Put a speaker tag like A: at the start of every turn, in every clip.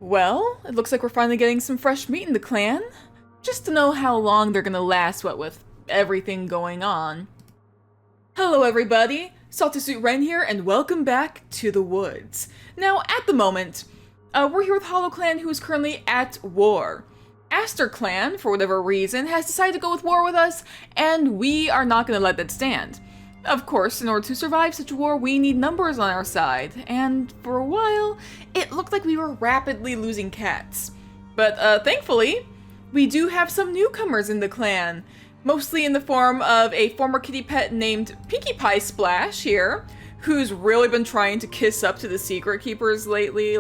A: Well, it looks like we're finally getting some fresh meat in the clan. Just to know how long they're gonna last, what with everything going on. Hello everybody, Saltisuit Ren here, and welcome back to the woods. Now, at the moment, we're here with Hollowclan, who is currently at war. Clan, for whatever reason, has decided to go with war with us, and we are not gonna let that stand. Of course, in order to survive such a war, we need numbers on our side, and for a while, it looked like we were rapidly losing cats. But thankfully, we do have some newcomers in the clan, mostly in the form of a former kitty pet named Pinkie Pie Splash here, who's really been trying to kiss up to the secret keepers lately,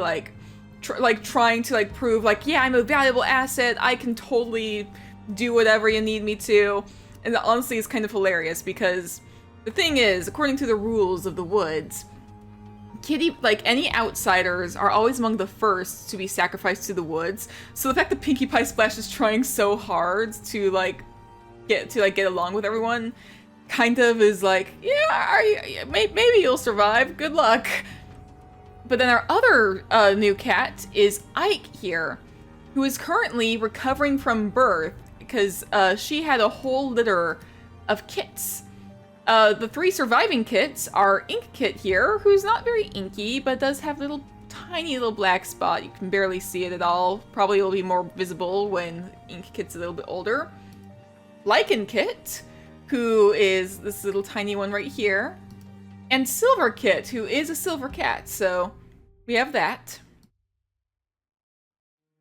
A: trying to prove yeah, I'm a valuable asset, I can totally do whatever you need me to. And honestly, it's kind of hilarious because the thing is, according to the rules of the woods, any outsiders are always among the first to be sacrificed to the woods. So the fact that Pinkie Pie Splash is trying so hard to get along with everyone, kind of is yeah, maybe you'll survive. Good luck. But then our other new cat is Ike here, who is currently recovering from birth because she had a whole litter of kits. The three surviving kits are Ink Kit here, who's not very inky, but does have tiny little black spot. You can barely see it at all. Probably will be more visible when Ink Kit's a little bit older. Lichen Kit, who is this little tiny one right here. And Silver Kit, who is a silver cat, so we have that.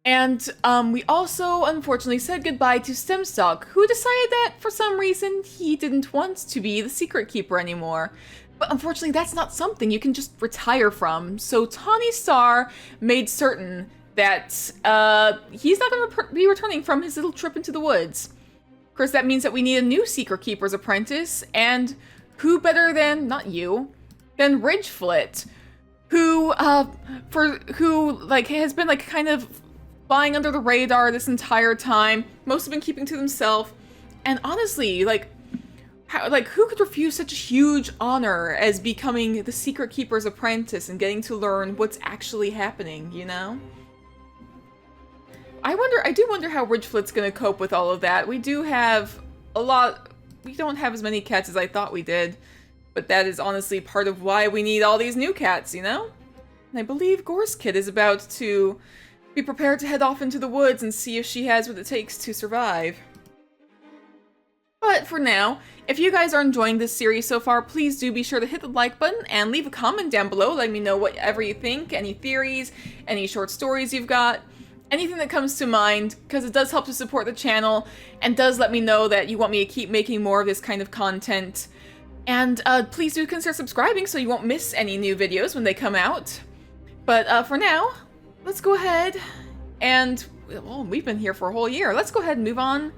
A: And we also, unfortunately, said goodbye to Stemstock, who decided that, for some reason, he didn't want to be the secret keeper anymore. But unfortunately, that's not something you can just retire from. So Tawny Star made certain that he's not going to be returning from his little trip into the woods. Of course, that means that we need a new secret keeper's apprentice, and who better than, not you, than Ridgeflit, who has been kind of flying under the radar this entire time. Most have been keeping to themselves. And honestly, who could refuse such a huge honor as becoming the secret keeper's apprentice and getting to learn what's actually happening, you know? I do wonder how Ridgeflit's gonna cope with all of that. We do have we don't have as many cats as I thought we did, but that is honestly part of why we need all these new cats, you know? And I believe Gore's kid is about to be prepared to head off into the woods and see if she has what it takes to survive. But for now, if you guys are enjoying this series so far, please do be sure to hit the like button and leave a comment down below. Let me know whatever you think, any theories, any short stories you've got, anything that comes to mind, because it does help to support the channel and does let me know that you want me to keep making more of this kind of content. And please do consider subscribing so you won't miss any new videos when they come out. But for now, let's go ahead and, well, we've been here for a whole year. Let's go ahead and move on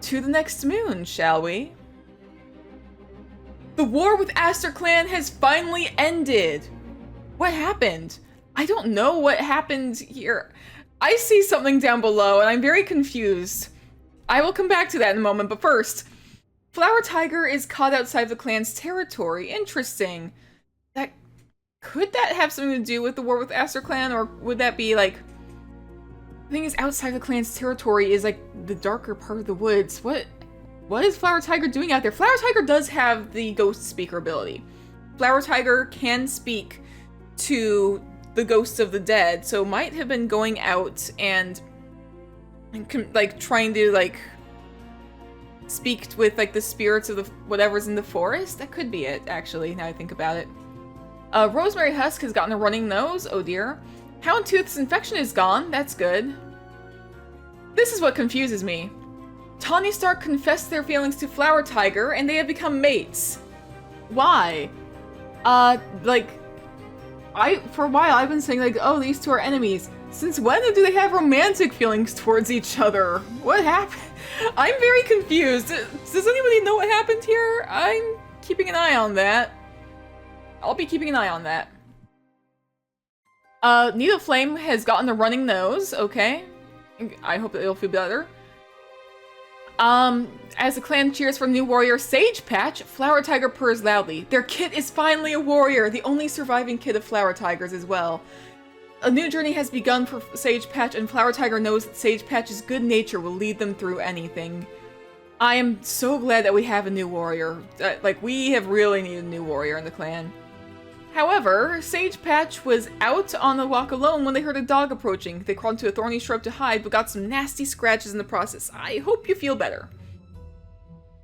A: to the next moon, shall we? The war with Clan has finally ended. What happened? I don't know what happened here. I see something down below and I'm very confused. I will come back to that in a moment, but first, Flower Tiger is caught outside the clan's territory. Interesting. Could that have something to do with the war with Clan, or would that be the thing is, outside the clan's territory is the darker part of the woods. What is Flower Tiger doing out there? Flower Tiger does have the ghost speaker ability. Flower Tiger can speak to the ghosts of the dead, so might have been going out and trying to speak with the spirits of whatever's in the forest. That could be it, actually, now I think about it. Rosemary Husk has gotten a running nose. Oh dear. Houndtooth's infection is gone. That's good. This is what confuses me. Tawny Star confessed their feelings to Flower Tiger, and they have become mates. Why? For a while I've been saying oh, these two are enemies. Since when do they have romantic feelings towards each other? What happened? I'm very confused. Does anybody know what happened here? I'm keeping an eye on that. I'll be keeping an eye on that. Needle Flame has gotten a running nose. Okay. I hope that it'll feel better. As the clan cheers for new warrior Sage Patch, Flower Tiger purrs loudly. Their kit is finally a warrior, the only surviving kit of Flower Tigers as well. A new journey has begun for Sage Patch, and Flower Tiger knows that Sage Patch's good nature will lead them through anything. I am so glad that we have a new warrior. Like, we have really needed a new warrior in the clan. However, Sage Patch was out on the walk alone when they heard a dog approaching. They crawled into a thorny shrub to hide, but got some nasty scratches in the process. I hope you feel better.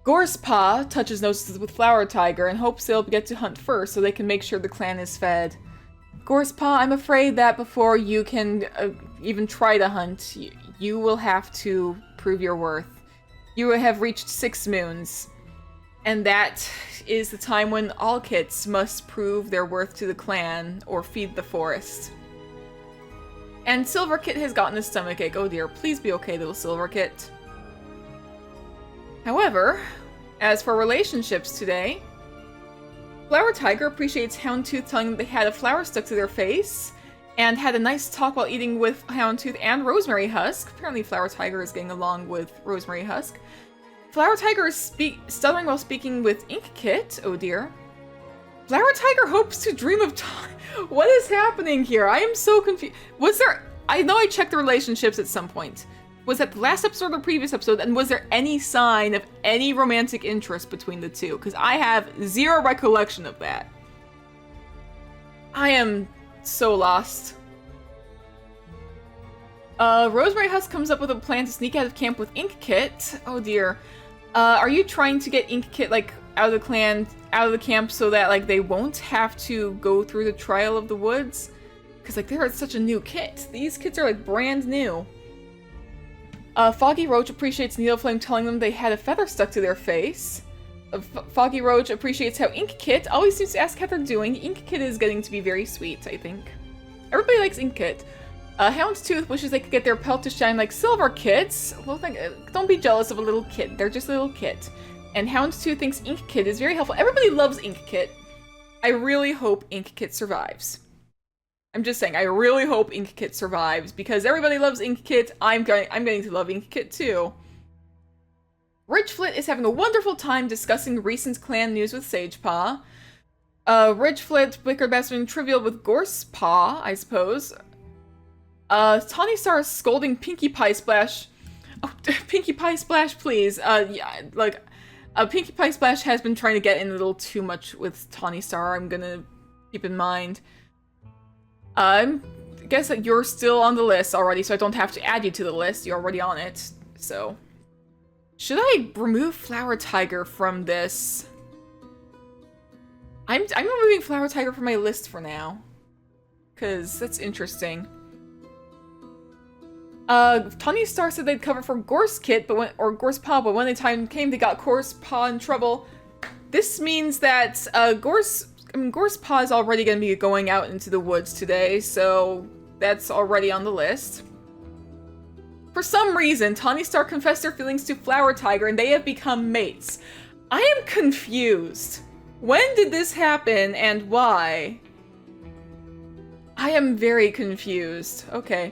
A: Gore's paw touches noses with Flower Tiger and hopes they'll get to hunt first so they can make sure the clan is fed. Gore's paw, I'm afraid that before you can even try to hunt, you will have to prove your worth. You have reached 6 moons, and that is the time when all kits must prove their worth to the clan or feed the forest. And Silver Kit has gotten a stomachache. Oh dear, please be okay, little Silver Kit. However, as for relationships today, Flower Tiger appreciates Houndtooth telling them they had a flower stuck to their face, and had a nice talk while eating with Houndtooth and Rosemary Husk. Apparently Flower Tiger is getting along with Rosemary Husk. Flower Tiger is stuttering while speaking with Ink Kit. Oh dear. Flower Tiger hopes to dream of time. What is happening here? I am so confused. Was there... I know I checked the relationships at some point. Was that the last episode or the previous episode? And was there any sign of any romantic interest between the two? Because I have zero recollection of that. I am so lost. Rosemary Husk comes up with a plan to sneak out of camp with Ink Kit. Oh dear. Are you trying to get Ink Kit, like, out of the clan, out of the camp so that, like, they won't have to go through the trial of the woods? Because, like, they're such a new kit. These kits are, like, brand new. Foggy Roach appreciates Needleflame telling them they had a feather stuck to their face. Foggy Roach appreciates how Ink Kit always seems to ask how they're doing. Ink Kit is getting to be very sweet, I think. Everybody likes Ink Kit. Houndstooth wishes they could get their pelt to shine like Silver Kit's. Well, don't be jealous of a little kid. They're just a little kit. And Houndstooth thinks Ink Kit is very helpful. Everybody loves Ink Kit. I really hope Ink Kit survives. I'm just saying, I really hope Ink Kit survives, because everybody loves Ink Kit. I'm getting to love Ink Kit too. Ridgeflit is having a wonderful time discussing recent clan news with Sagepaw. Ridgeflit bickered about something trivial with Gorsepaw, I suppose. Tawny Star is scolding Pinkie Pie Splash. Oh, Pinkie Pie Splash, please. Yeah, like, Pinkie Pie Splash has been trying to get in a little too much with Tawny Star, I'm gonna keep in mind. I guess that you're still on the list already, so I don't have to add you to the list. You're already on it, so... Should I remove Flower Tiger from this? I'm removing Flower Tiger from my list for now. Because that's interesting. Tawny Star said they'd cover for Gorse Kit, or Gorsepaw, but when the time came, they got Gorsepaw in trouble. This means that, Gorsepaw is already going to be going out into the woods today, so that's already on the list. For some reason, Tawny Star confessed their feelings to Flower Tiger, and they have become mates. I am confused. When did this happen, and why? I am very confused. Okay.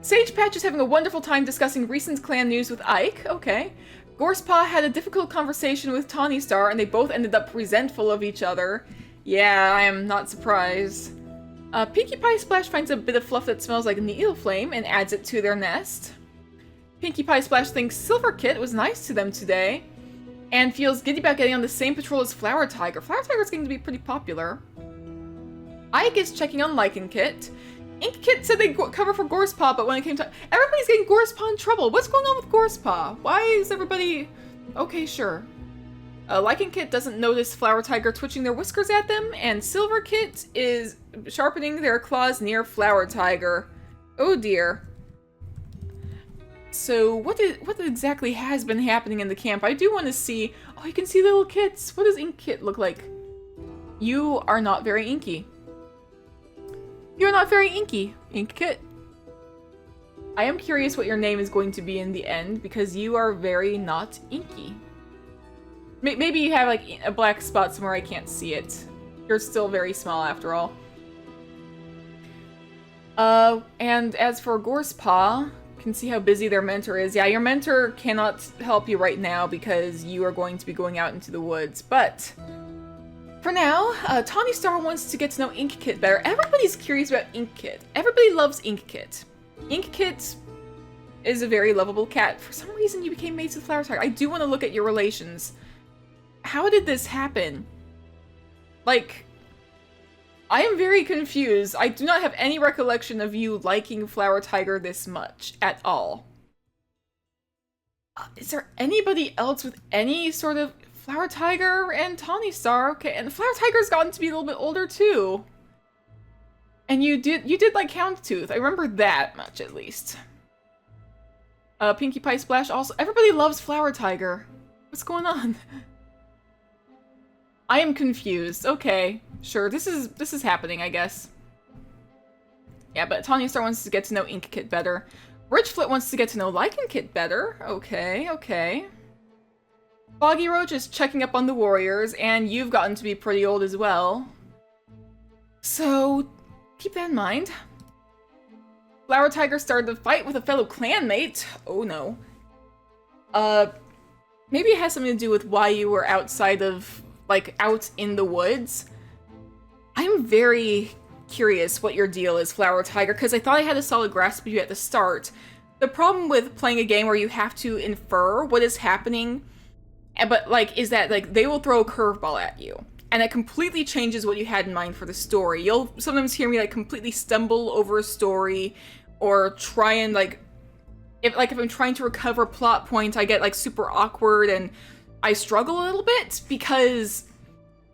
A: Sage Patch is having a wonderful time discussing recent clan news with Ike. Okay. Gorsepaw had a difficult conversation with Tawny Star, and they both ended up resentful of each other. Yeah, I am not surprised. Pinkie Pie Splash finds a bit of fluff that smells like Needleflame and adds it to their nest. Pinkie Pie Splash thinks Silver Kit was nice to them today, and feels giddy about getting on the same patrol as Flower Tiger. Flower Tiger is going to be pretty popular. Ike is checking on Lichen Kit. Ink Kit said they'd cover for Gorsepaw, but when it came to... Everybody's getting Gorsepaw in trouble. What's going on with Gorsepaw? Why is everybody... Okay, sure. Lichen Kit doesn't notice Flower Tiger twitching their whiskers at them, and Silver Kit is sharpening their claws near Flower Tiger. Oh dear. So, what exactly has been happening in the camp? I do want to see... Oh, you can see little kits. What does Ink Kit look like? You are not very inky. You're not very inky, Ink Kit. I am curious what your name is going to be in the end, because you are very not inky. Maybe you have, like, a black spot somewhere I can't see it. You're still very small, after all. And as for Gorsepaw, you can see how busy their mentor is. Yeah, your mentor cannot help you right now because you are going to be going out into the woods, but For now, Tawny Star wants to get to know Ink Kit better. Everybody's curious about Ink Kit. Everybody loves Ink Kit. Ink Kit is a very lovable cat. For some reason, you became mates with Flower Tiger. I do want to look at your relations. How did this happen? Like, I am very confused. I do not have any recollection of you liking Flower Tiger this much at all. Is there anybody else with any sort of Flower Tiger and Tawny Star? Okay, and Flower Tiger's gotten to be a little bit older too. And you did like Houndstooth. I remember that much at least. Pinkie Pie Splash also. Everybody loves Flower Tiger. What's going on? I am confused. Okay, sure. This is happening, I guess. Yeah, but Tawny Star wants to get to know Ink Kit better. Ridgeflit wants to get to know Lichen Kit better. Okay, okay. Foggy Roach is checking up on the warriors, and you've gotten to be pretty old as well. So, keep that in mind. Flower Tiger started the fight with a fellow clanmate. Oh no. Maybe it has something to do with why you were outside of, like, out in the woods. I'm very curious what your deal is, Flower Tiger, because I thought I had a solid grasp of you at the start. The problem with playing a game where you have to infer what is happening, but, like, is that, like, they will throw a curveball at you. And it completely changes what you had in mind for the story. You'll sometimes hear me, like, completely stumble over a story, or try and, like, if I'm trying to recover plot points, I get, like, super awkward, and I struggle a little bit, because,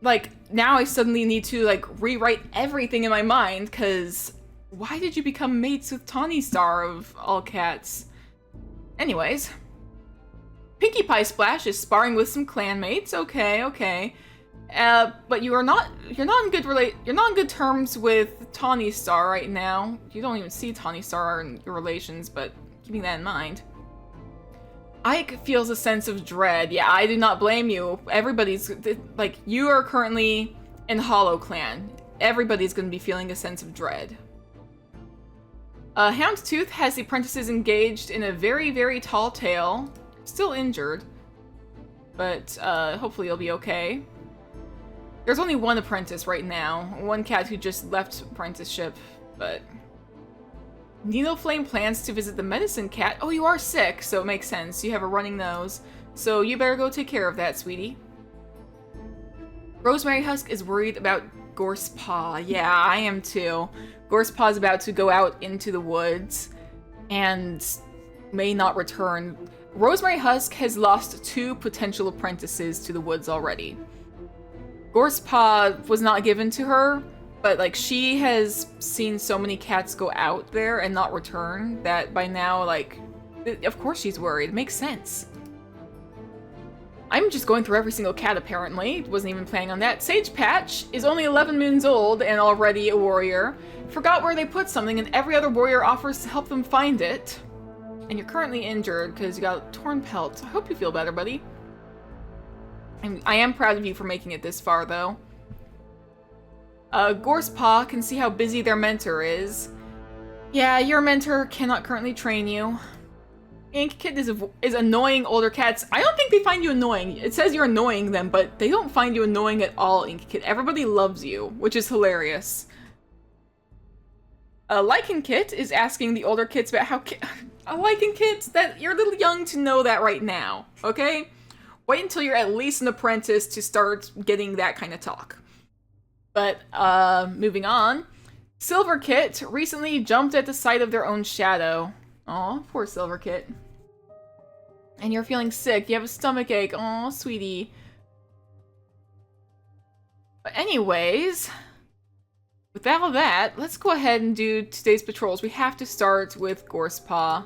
A: like, now I suddenly need to, like, rewrite everything in my mind, because why did you become mates with Tawny Star of all cats? Anyways. Pinkie Pie Splash is sparring with some clanmates. Okay, okay. But you're not in good terms with Tawny Star right now. You don't even see Tawny Star in your relations, but keeping that in mind. Ike feels a sense of dread. Yeah, I do not blame you. Everybody's, like, you are currently in Hollowclan. Everybody's gonna be feeling a sense of dread. Houndstooth has the apprentices engaged in a very, very tall tale. Still injured, but hopefully he'll be okay. There's only one apprentice right now, one cat who just left apprenticeship, but... Nino Flame plans to visit the medicine cat. Oh, you are sick, so it makes sense. You have a running nose, so you better go take care of that, sweetie. Rosemary Husk is worried about Gorsepaw. Yeah, I am too. Gorsepaw's about to go out into the woods and may not return. Rosemary Husk has lost 2 potential apprentices to the woods already. Gorsepaw was not given to her, but, like, she has seen so many cats go out there and not return that by now, like, of course she's worried. It makes sense. I'm just going through every single cat, apparently. Wasn't even planning on that. Sage Patch is only 11 moons old and already a warrior. Forgot where they put something, and every other warrior offers to help them find it. And you're currently injured because you got a torn pelt. I hope you feel better, buddy. I am proud of you for making it this far, though. Gorsepaw can see how busy their mentor is. Yeah, your mentor cannot currently train you. Ink Kit is annoying older cats. I don't think they find you annoying. It says you're annoying them, but they don't find you annoying at all, Ink Kit. Everybody loves you, which is hilarious. Lichen Kit is asking the older kits about how... Lichen Kits, that you're a little young to know that right now, okay? Wait until you're at least an apprentice to start getting that kind of talk. But, moving on. Silver Kit recently jumped at the sight of their own shadow. Aw, poor Silver Kit. And you're feeling sick. You have a stomach ache. Aw, sweetie. But anyways, with all of that, let's go ahead and do today's patrols. We have to start with Gorsepaw.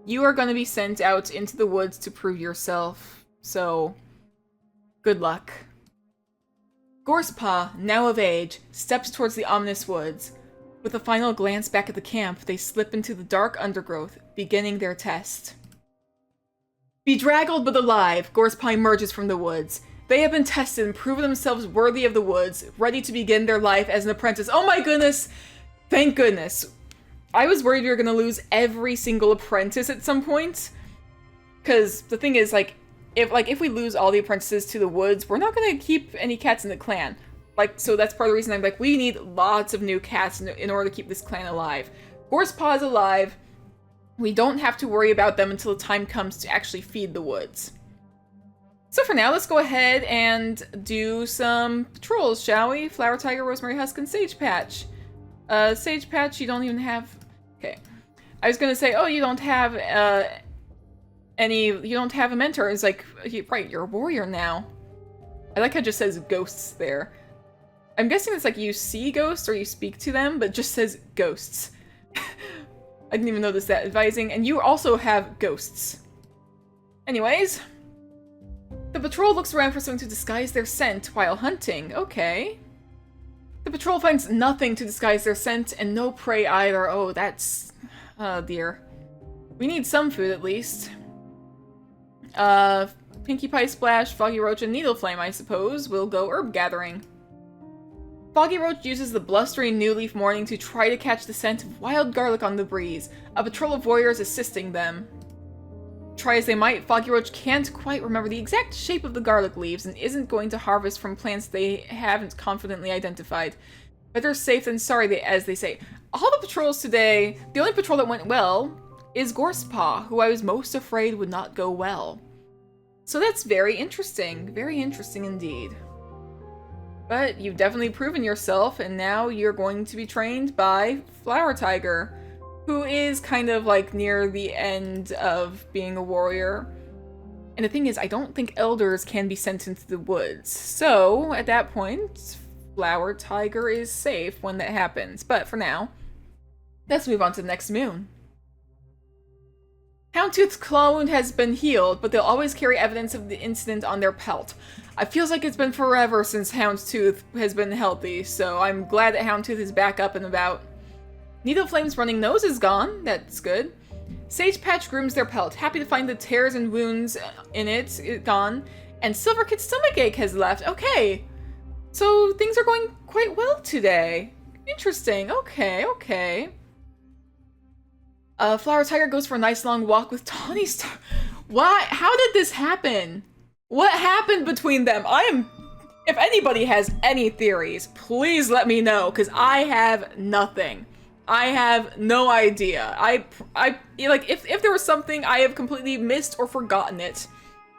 A: You are going to be sent out into the woods to prove yourself. So, good luck. Gorsepaw, now of age, steps towards the ominous woods. With a final glance back at the camp, they slip into the dark undergrowth, beginning their test. Bedraggled but alive, Gorsepaw emerges from the woods. They have been tested and proven themselves worthy of the woods, ready to begin their life as an apprentice. Oh my goodness! Thank goodness. I was worried we were gonna lose every single apprentice at some point. Because the thing is, like, if we lose all the apprentices to the woods, we're not gonna keep any cats in the clan. Like, so that's part of the reason I'm like, we need lots of new cats in order to keep this clan alive. Gore's is alive. We don't have to worry about them until the time comes to actually feed the woods. So for now, let's go ahead and do some patrols, shall we? Flower Tiger, Rosemary Husk, and Sage Patch. Sage Patch, you don't even have... Okay. I was gonna say, oh, you don't have, you don't have a mentor. It's like, right, you're a warrior now. I like how it just says ghosts there. I'm guessing it's like you see ghosts or you speak to them, but it just says ghosts. I didn't even notice that advising. And you also have ghosts. Anyways, the patrol looks around for something to disguise their scent while hunting. Okay. The patrol finds nothing to disguise their scent and no prey either. Oh, that's... Oh dear. We need some food at least. Pinkie Pie Splash, Foggy Roach, and Needle Flame, I suppose, will go herb gathering. Foggy Roach uses the blustery New Leaf morning to try to catch the scent of wild garlic on the breeze, a patrol of warriors assisting them. Try as they might, Foggy Roach can't quite remember the exact shape of the garlic leaves and isn't going to harvest from plants they haven't confidently identified. Better safe than sorry, as they say. All the patrols today, the only patrol that went well is Gore's, who I was most afraid would not go well. So that's very interesting indeed. But you've definitely proven yourself, and now you're going to be trained by Flower Tiger, who is kind of like near the end of being a warrior. And the thing is, I don't think elders can be sent into the woods. So at that point, Flower Tiger is safe when that happens. But for now, let's move on to the next moon. Houndtooth's claw wound has been healed, but they'll always carry evidence of the incident on their pelt. It feels like it's been forever since Houndtooth has been healthy, so I'm glad that Houndtooth is back up and about. Needle Flame's running nose is gone, that's good. Sage Patch grooms their pelt, happy to find the tears and wounds in it gone, and Silverkit's stomachache has left. Okay, so things are going quite well today. Interesting, okay. Flower Tiger goes for a nice long walk with Tawny Star. Why? How did this happen? What happened between them? If anybody has any theories, please let me know, because I have nothing. I have no idea. I like, if there was something, I have completely missed or forgotten it.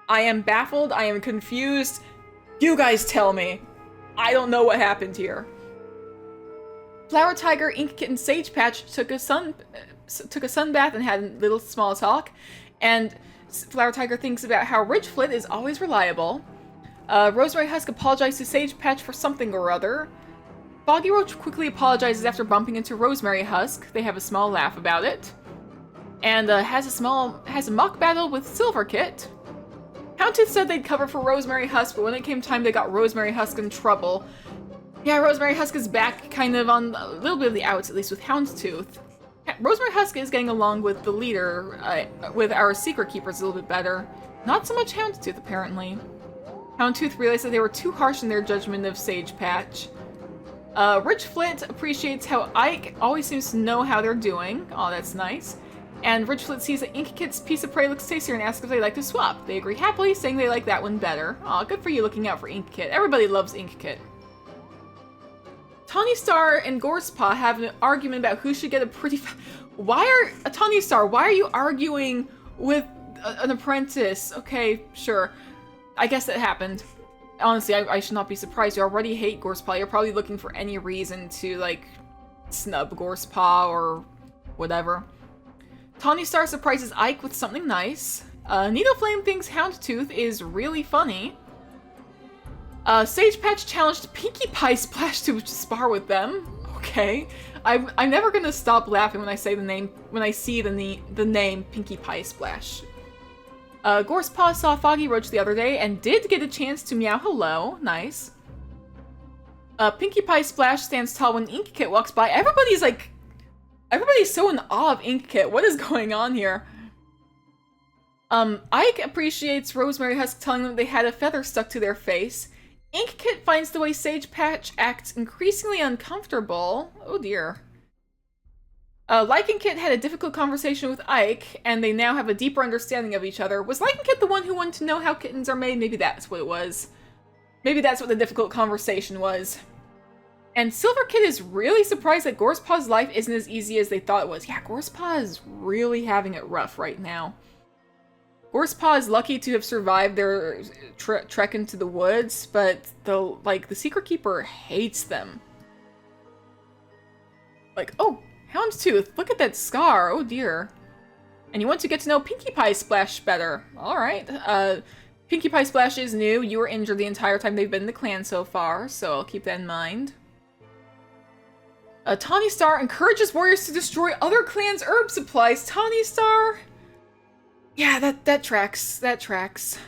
A: I am baffled, I am confused. You guys tell me. I don't know what happened here. Flower Tiger, Ink and Sage Patch took a sunbath and had a little small talk, and Flower Tiger thinks about how Ridgeflit is always reliable. Rosemary Husk apologized to Sage Patch for something or other. Foggy Roach quickly apologizes after bumping into Rosemary Husk. They have a small laugh about it. And has a mock battle with Silverkit. Houndtooth said they'd cover for Rosemary Husk, but when it came time, they got Rosemary Husk in trouble. Yeah, Rosemary Husk is back kind of on a little bit of the outs, at least with Houndtooth. Rosemary Husk is getting along with the leader, with our secret keepers a little bit better. Not so much Houndtooth, apparently. Houndtooth realized that they were too harsh in their judgment of Sage Patch. Ridgeflit appreciates how Ike always seems to know how they're doing. Oh, that's nice. And Ridgeflit sees that Inkkit's piece of prey looks tastier and asks if they'd like to swap. They agree happily, saying they like that one better. Aw, good for you looking out for Inkkit. Everybody loves Inkkit. Tawny Star and Gorespaw have an argument about who should get a pretty... Tawny Star, why are you arguing with an apprentice? Okay, sure. I guess that happened. Honestly, I should not be surprised. You already hate Gorespaw. You're probably looking for any reason to, like, snub Gorespaw or whatever. Tawny Star surprises Ike with something nice. Needle Flame thinks Houndtooth is really funny. Sage Patch challenged Pinkie Pie Splash to spar with them. Okay. I'm never gonna stop laughing when I say the name, when I see the name Pinkie Pie Splash. Gorespaw saw Foggy Roach the other day and did get a chance to meow hello. Nice. Pinkie Pie Splash stands tall when Inkkit walks by. Everybody's so in awe of Inkkit. What is going on here? Ike appreciates Rosemary Husk telling them they had a feather stuck to their face. Inkkit finds the way Sage Patch acts increasingly uncomfortable. Oh dear. Lycankit had a difficult conversation with Ike, and they now have a deeper understanding of each other. Was Lycankit the one who wanted to know how kittens are made? Maybe that's what it was. Maybe that's what the difficult conversation was. And Silver Kid is really surprised that Gorspaw's life isn't as easy as they thought it was. Yeah, Gorspaw is really having it rough right now. Gorspaw is lucky to have survived their trek into the woods, but the Secret Keeper hates them. Like, oh, Houndstooth, look at that scar, oh dear. And you want to get to know Pinkie Pie Splash better. Alright, Pinkie Pie Splash is new. You were injured the entire time they've been in the clan so far, so I'll keep that in mind. Tawny Star encourages warriors to destroy other clans' herb supplies. Tawny Star? Yeah, that tracks. That tracks.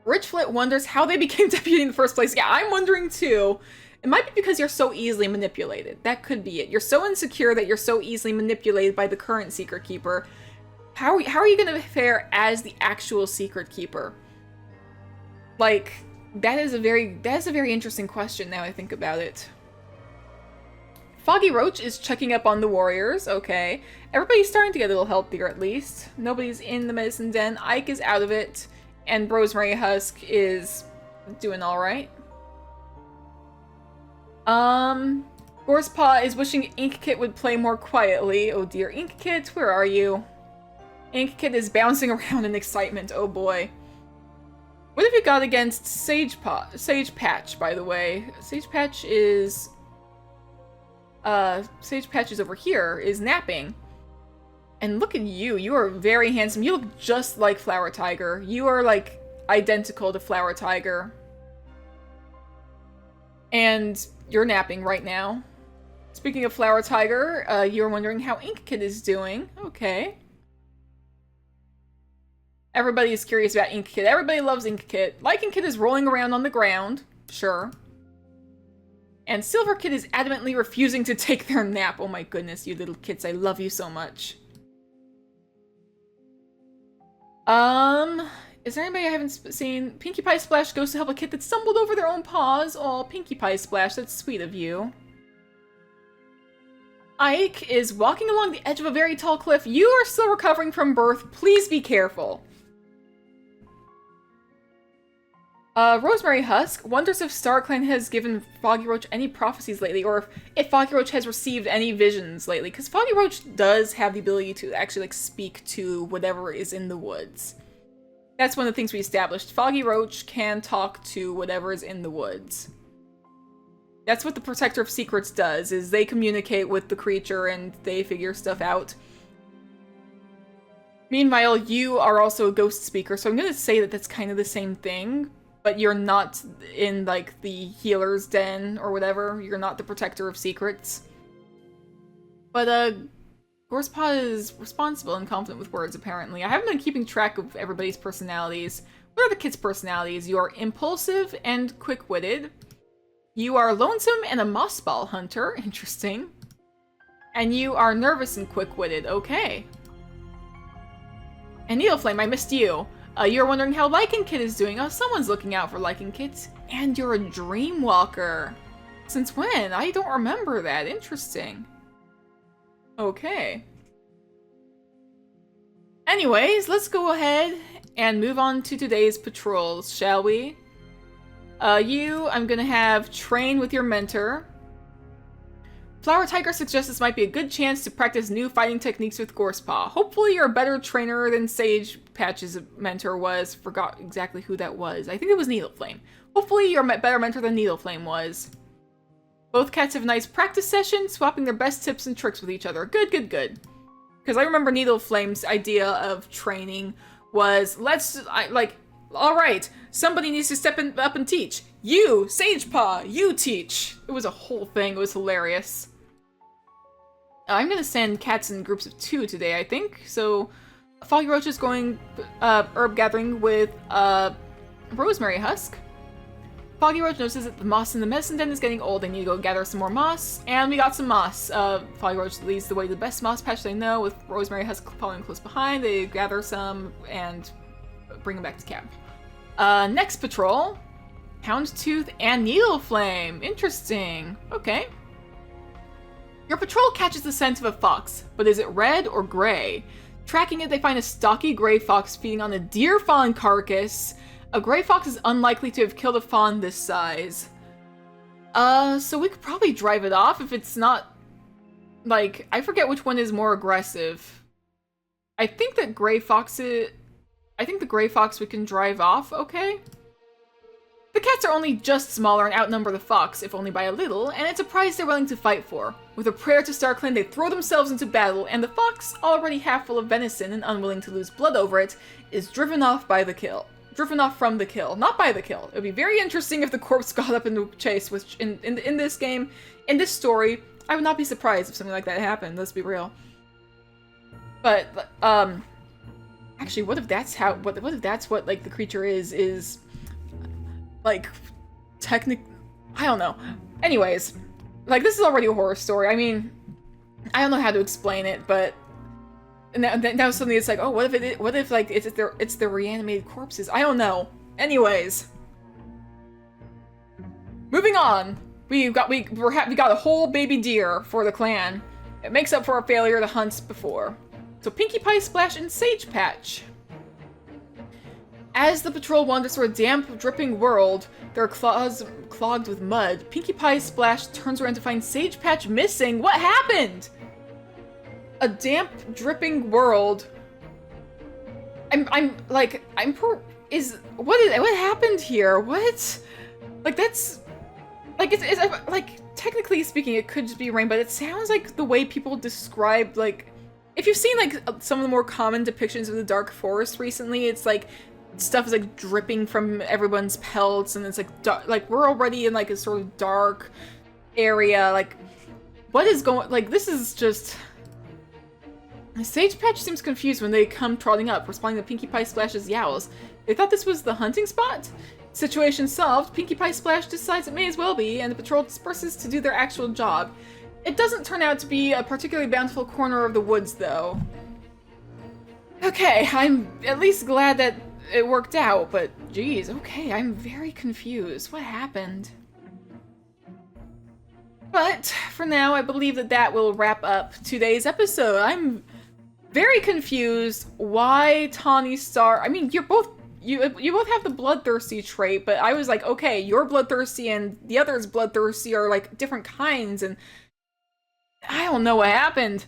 A: Richflit wonders how they became deputy in the first place. Yeah, I'm wondering too. It might be because you're so easily manipulated. That could be it. You're so insecure that you're so easily manipulated by the current Secret Keeper. How are you gonna fare as the actual Secret Keeper? Like, that is a very interesting question now I think about it. Foggy Roach is checking up on the warriors, okay. Everybody's starting to get a little healthier at least. Nobody's in the medicine den. Ike is out of it. And Rosemary Husk is doing alright. Gorspaw is wishing Inkkit would play more quietly. Oh dear, Inkkit, where are you? Inkkit is bouncing around in excitement, oh boy. What have you got against Sage Patch, by the way? Sage Patch is over here, is napping. And look at you, you are very handsome. You look just like Flower Tiger. You are, like, identical to Flower Tiger. And you're napping right now. Speaking of Flower Tiger, you're wondering how Inkkit is doing. Okay. Everybody is curious about Inkkit. Everybody loves Inkkit. Like Inkkit is rolling around on the ground. Sure. And Silver Kid is adamantly refusing to take their nap. Oh my goodness, you little kids, I love you so much. Is there anybody I haven't seen? Pinkie Pie Splash goes to help a kid that stumbled over their own paws. Oh, Pinkie Pie Splash, that's sweet of you. Ike is walking along the edge of a very tall cliff. You are still recovering from birth. Please be careful. Rosemary Husk wonders if StarClan has given Foggy Roach any prophecies lately, or if Foggy Roach has received any visions lately, because Foggy Roach does have the ability to actually, like, speak to whatever is in the woods. That's one of the things we established. Foggy Roach can talk to whatever is in the woods. That's what the Protector of Secrets does, is they communicate with the creature and they figure stuff out. Meanwhile, you are also a ghost speaker, so I'm gonna say that that's kind of the same thing. But you're not in, like, the healer's den or whatever. You're not the Protector of Secrets. But, Gorspaw is responsible and confident with words, apparently. I haven't been keeping track of everybody's personalities. What are the kids' personalities? You are impulsive and quick-witted. You are lonesome and a mossball hunter. Interesting. And you are nervous and quick-witted. Okay. And Needleflame, I missed you. You're wondering how Lycan Kid is doing. Oh, someone's looking out for Lycan Kid. And you're a Dreamwalker. Since when? I don't remember that. Interesting. Okay. Anyways, let's go ahead and move on to today's patrols, shall we? I'm gonna have train with your mentor. Flower Tiger suggests this might be a good chance to practice new fighting techniques with Gorspaw. Hopefully you're a better trainer than Sage Patch's mentor was. Forgot exactly who that was. I think it was Needleflame. Hopefully you're a better mentor than Needleflame was. Both cats have a nice practice session, swapping their best tips and tricks with each other. Good, good, good. Because I remember Needleflame's idea of training was, alright, somebody needs to step up and teach. You, Sagepaw, you teach. It was a whole thing. It was hilarious. I'm gonna send cats in groups of 2 today, I think. So, Foggy Roach is going herb gathering with Rosemary Husk. Foggy Roach notices that the moss in the medicine den is getting old. They need to go gather some more moss. And we got some moss. Foggy Roach leads the way to the best moss patch they know, with Rosemary Husk following close behind. They gather some and bring them back to camp. Next patrol. Houndstooth and Needleflame. Interesting. Okay. Your patrol catches the scent of a fox, but is it red or gray? Tracking it, they find a stocky gray fox feeding on a deer fawn carcass. A gray fox is unlikely to have killed a fawn this size. So we could probably drive it off if it's not... Like, I forget which one is more aggressive. I think that gray fox I think the gray fox we can drive off, okay? The cats are only just smaller and outnumber the fox, if only by a little, and it's a prize they're willing to fight for. With a prayer to StarClan, they throw themselves into battle, and the fox, already half full of venison and unwilling to lose blood over it, is driven off by the kill. Driven off from the kill, not by the kill. It would be very interesting if the corpse got up in the chase, which in this game, in this story, I would not be surprised if something like that happened, let's be real. But, actually, what if that's how, what if that's what, like, the creature is, like, I don't know. Anyways, like, this is already a horror story. I mean, I don't know how to explain it, but now suddenly it's like, oh, what if like it's the reanimated corpses? I don't know. Anyways, moving on. We got a whole baby deer for the clan. It makes up for our failure to hunt before. So Pinkie Pie Splash and Sage Patch. As the patrol wanders through a damp, dripping world, their claws clogged with mud, Pinkie Pie Splash turns around to find Sage Patch missing. What happened? A damp, dripping world. What happened here? What? Like, that's, like, it's like, technically speaking, it could just be rain, but it sounds like the way people describe, like, if you've seen, like, some of the more common depictions of the Dark Forest recently, it's like, stuff is like dripping from everyone's pelts, and it's like we're already in like a sort of dark area. Like, what is going? Like, this is just. Sage Patch seems confused when they come trotting up, responding to Pinkie Pie Splash's yowls. They thought this was the hunting spot? Situation solved, Pinkie Pie Splash decides it may as well be, and the patrol disperses to do their actual job. It doesn't turn out to be a particularly bountiful corner of the woods, though. Okay, I'm at least glad that it worked out, but geez, okay, I'm very confused. What happened? But for now, I believe that will wrap up today's episode. I'm very confused why Tawny Star. I mean, you both have the bloodthirsty trait, but I was like, okay, you're bloodthirsty and the other's bloodthirsty are like different kinds, and I don't know what happened.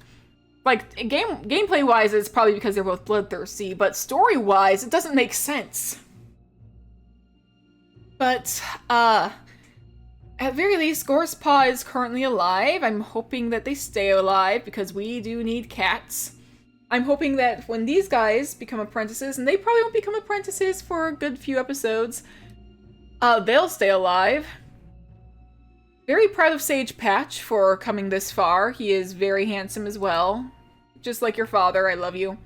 A: Like, gameplay-wise, it's probably because they're both bloodthirsty, but story-wise, it doesn't make sense. But, at very least, Gore's Paw is currently alive. I'm hoping that they stay alive, because we do need cats. I'm hoping that when these guys become apprentices, and they probably won't become apprentices for a good few episodes, they'll stay alive. Very proud of Sage Patch for coming this far. He is very handsome as well. Just like your father, I love you.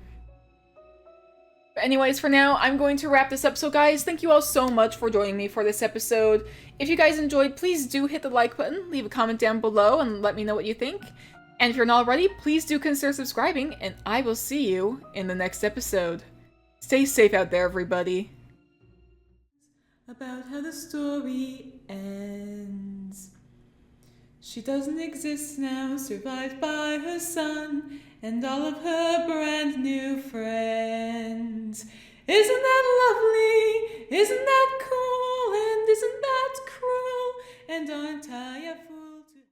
A: But anyways, for now, I'm going to wrap this up. So guys, thank you all so much for joining me for this episode. If you guys enjoyed, please do hit the like button, leave a comment down below, and let me know what you think. And if you're not already, please do consider subscribing, and I will see you in the next episode. Stay safe out there, everybody. About how the story ends. She doesn't exist now, survived by her son and all of her brand new friends. Isn't that lovely? Isn't that cool? And isn't that cruel? And aren't I a fool?